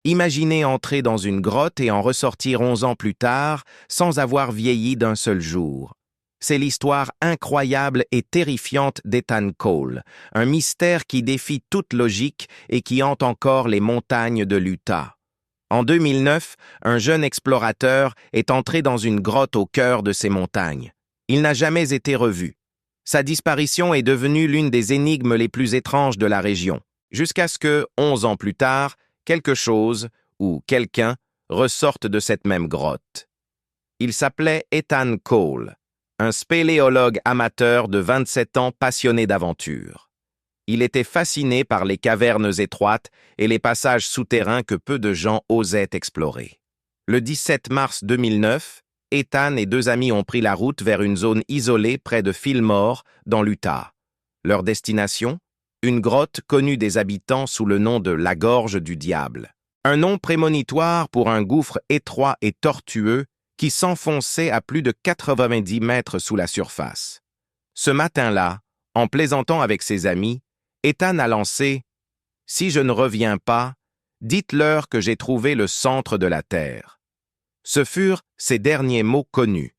Imaginez entrer dans une grotte et en ressortir 11 ans plus tard sans avoir vieilli d'un seul jour. C'est l'histoire incroyable et terrifiante d'Ethan Cole, un mystère qui défie toute logique et qui hante encore les montagnes de l'Utah. En 2009, un jeune explorateur est entré dans une grotte au cœur de ces montagnes. Il n'a jamais été revu. Sa disparition est devenue l'une des énigmes les plus étranges de la région, jusqu'à ce que, 11 ans plus tard, quelque chose, ou quelqu'un, ressorte de cette même grotte. Il s'appelait Ethan Cole, un spéléologue amateur de 27 ans passionné d'aventure. Il était fasciné par les cavernes étroites et les passages souterrains que peu de gens osaient explorer. Le 17 mars 2009, Ethan et deux amis ont pris la route vers une zone isolée près de Fillmore, dans l'Utah. Leur destination ? Une grotte connue des habitants sous le nom de la Gorge du Diable. Un nom prémonitoire pour un gouffre étroit et tortueux qui s'enfonçait à plus de 90 mètres sous la surface. Ce matin-là, en plaisantant avec ses amis, Ethan a lancé « Si je ne reviens pas, dites-leur que j'ai trouvé le centre de la Terre ». Ce furent ses derniers mots connus.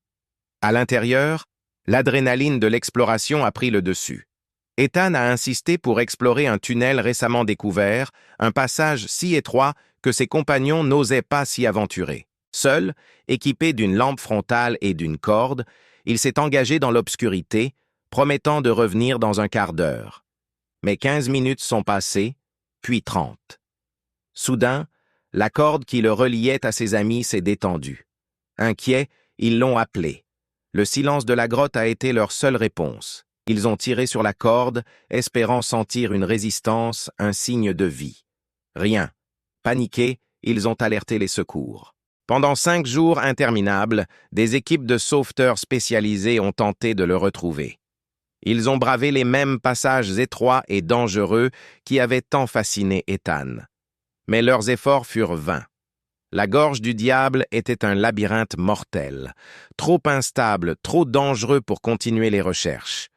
À l'intérieur, l'adrénaline de l'exploration a pris le dessus. Ethan a insisté pour explorer un tunnel récemment découvert, un passage si étroit que ses compagnons n'osaient pas s'y aventurer. Seul, équipé d'une lampe frontale et d'une corde, il s'est engagé dans l'obscurité, promettant de revenir dans un quart d'heure. Mais 15 minutes sont passées, puis 30. Soudain, la corde qui le reliait à ses amis s'est détendue. Inquiets, ils l'ont appelé. Le silence de la grotte a été leur seule réponse. Ils ont tiré sur la corde, espérant sentir une résistance, un signe de vie. Rien. Paniqués, ils ont alerté les secours. Pendant 5 jours interminables, des équipes de sauveteurs spécialisées ont tenté de le retrouver. Ils ont bravé les mêmes passages étroits et dangereux qui avaient tant fasciné Ethan. Mais leurs efforts furent vains. La gorge du diable était un labyrinthe mortel, trop instable, trop dangereux pour continuer les recherches.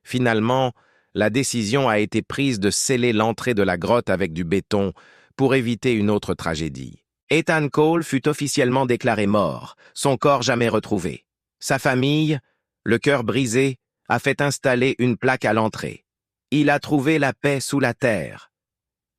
Finalement, la décision a été prise de sceller l'entrée de la grotte avec du béton pour éviter une autre tragédie. Ethan Cole fut officiellement déclaré mort, son corps jamais retrouvé. Sa famille, le cœur brisé, a fait installer une plaque à l'entrée. Il a trouvé la paix sous la terre.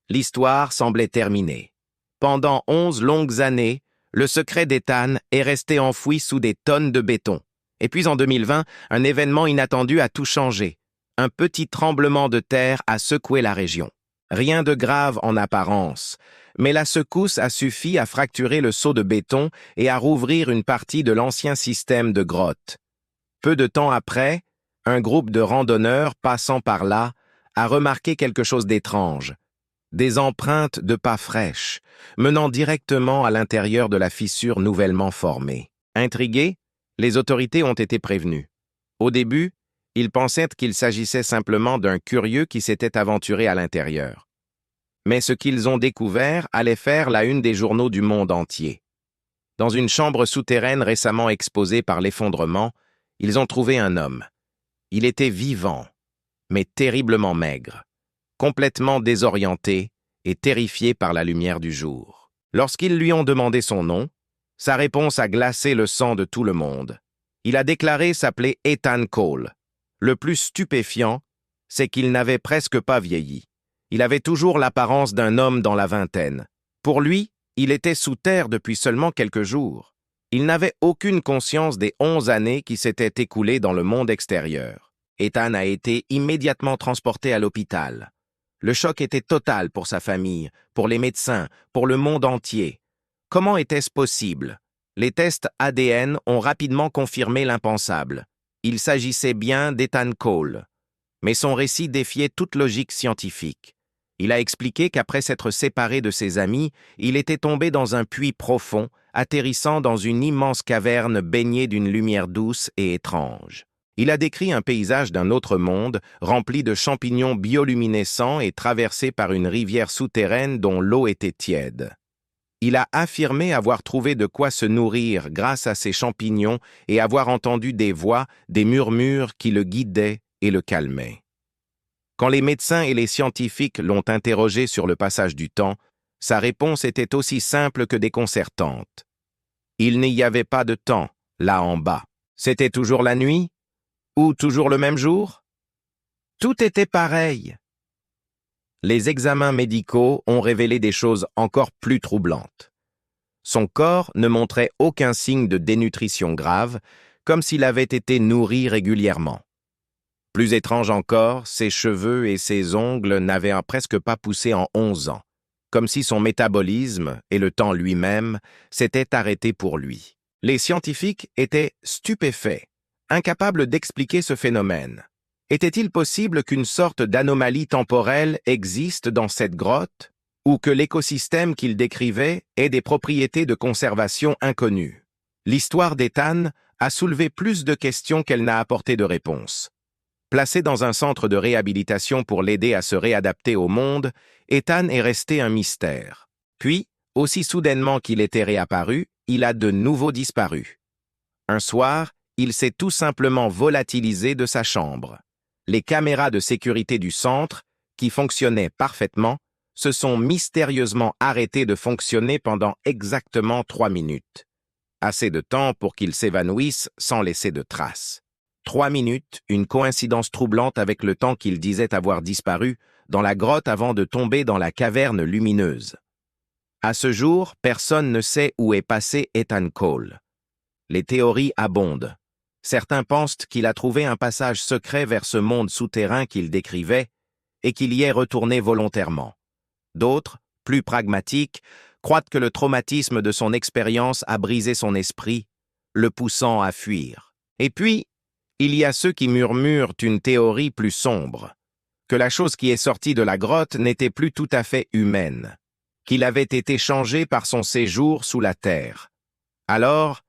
L'histoire semblait terminée. Pendant 11 longues années, le secret d'Ethan est resté enfoui sous des tonnes de béton. Et puis en 2020, un événement inattendu a tout changé. Un petit tremblement de terre a secoué la région. Rien de grave en apparence, mais la secousse a suffi à fracturer le seau de béton et à rouvrir une partie de l'ancien système de grottes. Peu de temps après, un groupe de randonneurs passant par là a remarqué quelque chose d'étrange. Des empreintes de pas fraîches, menant directement à l'intérieur de la fissure nouvellement formée. Intrigués, les autorités ont été prévenues. Au début, ils pensaient qu'il s'agissait simplement d'un curieux qui s'était aventuré à l'intérieur. Mais ce qu'ils ont découvert allait faire la une des journaux du monde entier. Dans une chambre souterraine récemment exposée par l'effondrement, ils ont trouvé un homme. Il était vivant, mais terriblement maigre, complètement désorienté et terrifié par la lumière du jour. Lorsqu'ils lui ont demandé son nom, sa réponse a glacé le sang de tout le monde. Il a déclaré s'appeler Ethan Cole. Le plus stupéfiant, c'est qu'il n'avait presque pas vieilli. Il avait toujours l'apparence d'un homme dans la vingtaine. Pour lui, il était sous terre depuis seulement quelques jours. Il n'avait aucune conscience des 11 années qui s'étaient écoulées dans le monde extérieur. Ethan a été immédiatement transporté à l'hôpital. Le choc était total pour sa famille, pour les médecins, pour le monde entier. Comment était-ce possible? Les tests ADN ont rapidement confirmé l'impensable. Il s'agissait bien d'Ethan Cole. Mais son récit défiait toute logique scientifique. Il a expliqué qu'après s'être séparé de ses amis, il était tombé dans un puits profond, atterrissant dans une immense caverne baignée d'une lumière douce et étrange. Il a décrit un paysage d'un autre monde, rempli de champignons bioluminescents et traversé par une rivière souterraine dont l'eau était tiède. Il a affirmé avoir trouvé de quoi se nourrir grâce à ces champignons et avoir entendu des voix, des murmures qui le guidaient et le calmaient. Quand les médecins et les scientifiques l'ont interrogé sur le passage du temps, Sa réponse était aussi simple que déconcertante. Il n'y avait pas de temps, là en bas. C'était toujours la nuit? Ou toujours le même jour? Tout était pareil. Les examens médicaux ont révélé des choses encore plus troublantes. Son corps ne montrait aucun signe de dénutrition grave, comme s'il avait été nourri régulièrement. Plus étrange encore, ses cheveux et ses ongles n'avaient presque pas poussé en 11 ans, comme si son métabolisme, et le temps lui-même, s'étaient arrêtés pour lui. Les scientifiques étaient stupéfaits, incapables d'expliquer ce phénomène. Était-il possible qu'une sorte d'anomalie temporelle existe dans cette grotte, ou que l'écosystème qu'il décrivait ait des propriétés de conservation inconnues? L'histoire d'Ethan a soulevé plus de questions qu'elle n'a apporté de réponses. Placé dans un centre de réhabilitation pour l'aider à se réadapter au monde, Ethan est resté un mystère. Puis, aussi soudainement qu'il était réapparu, il a de nouveau disparu. Un soir, il s'est tout simplement volatilisé de sa chambre. Les caméras de sécurité du centre, qui fonctionnaient parfaitement, se sont mystérieusement arrêtées de fonctionner pendant exactement 3 minutes. Assez de temps pour qu'il s'évanouisse sans laisser de traces. 3 minutes, une coïncidence troublante avec le temps qu'il disait avoir disparu dans la grotte avant de tomber dans la caverne lumineuse. À ce jour, personne ne sait où est passé Ethan Cole. Les théories abondent. Certains pensent qu'il a trouvé un passage secret vers ce monde souterrain qu'il décrivait et qu'il y est retourné volontairement. D'autres, plus pragmatiques, croient que le traumatisme de son expérience a brisé son esprit, le poussant à fuir. Et puis, il y a ceux qui murmurent une théorie plus sombre, que la chose qui est sortie de la grotte n'était plus tout à fait humaine, qu'il avait été changé par son séjour sous la terre. Alors,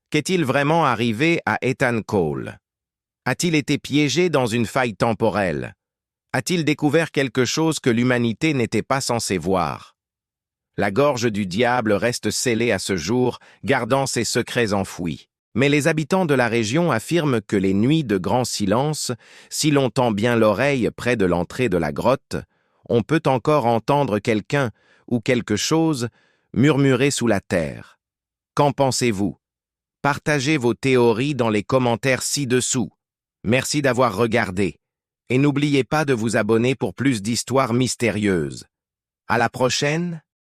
qu'est-il vraiment arrivé à Ethan Cole? A-t-il été piégé dans une faille temporelle? A-t-il découvert quelque chose que l'humanité n'était pas censée voir? La gorge du diable reste scellée à ce jour, gardant ses secrets enfouis. Mais les habitants de la région affirment que les nuits de grand silence, si l'on tend bien l'oreille près de l'entrée de la grotte, on peut encore entendre quelqu'un ou quelque chose murmurer sous la terre. Qu'en pensez-vous? Partagez vos théories dans les commentaires ci-dessous. Merci d'avoir regardé. Et n'oubliez pas de vous abonner pour plus d'histoires mystérieuses. À la prochaine!